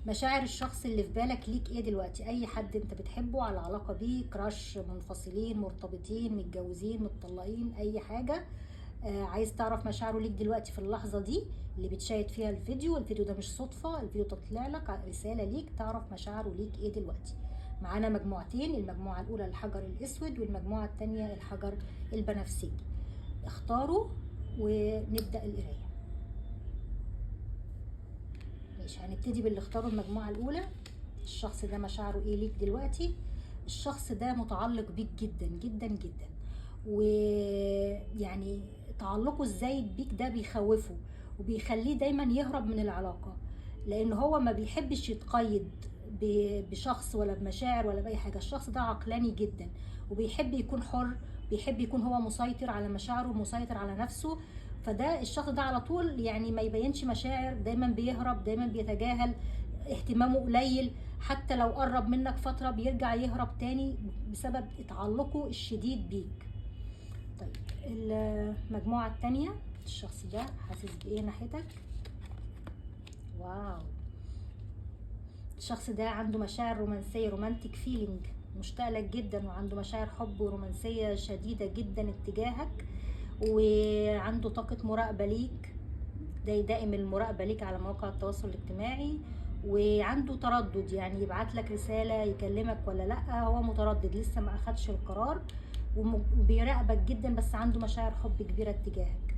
مشاعر الشخص اللي في بالك ليك ايه دلوقتي؟ اي حد انت بتحبه، على علاقة بيه، كراش، منفصلين، مرتبطين، متجوزين، متطلقين، اي حاجة. عايز تعرف مشاعره ليك دلوقتي في اللحظة دي اللي بتشاهد فيها الفيديو ده مش صدفة، الفيديو تطلع لك رسالة ليك تعرف مشاعره ليك ايه دلوقتي. معانا مجموعتين، المجموعة الاولى الحجر الاسود والمجموعة التانية الحجر البنفسجي. اختاروا ونبدأ القراية. ماشي، هنبتدي باللي اختاروا المجموعة الاولى. الشخص ده مشاعره ايه ليك دلوقتي؟ الشخص ده متعلق بيك جدا جدا جدا، ويعني تعلقه ازاي بيك ده بيخوفه وبيخليه دايما يهرب من العلاقة، لان هو ما بيحبش يتقيد بشخص ولا بمشاعر ولا بأي حاجة. الشخص ده عقلاني جدا وبيحب يكون حر، بيحب يكون هو مسيطر على مشاعره، مسيطر على نفسه. فده الشخص ده على طول يعني ما يبينش مشاعر، دايما بيهرب، دايما بيتجاهل، اهتمامه قليل. حتى لو قرب منك فترة بيرجع يهرب تاني بسبب تعلقه الشديد بيك. طيب المجموعة التانية، الشخص ده حاسس بايه ناحيتك؟ واو، الشخص ده عنده مشاعر رومانسية، رومانتك فيلينج، مشتاق لك جدا، وعنده مشاعر حب ورومانسية شديدة جدا اتجاهك، وعنده طاقة مراقبة ليك، دائم المراقبة ليك على مواقع التواصل الاجتماعي، وعنده تردد، يعني يبعت لك رسالة يكلمك ولا لا، هو متردد لسه ما اخدش القرار، وبيراقبك جدا، بس عنده مشاعر حب كبيرة اتجاهك.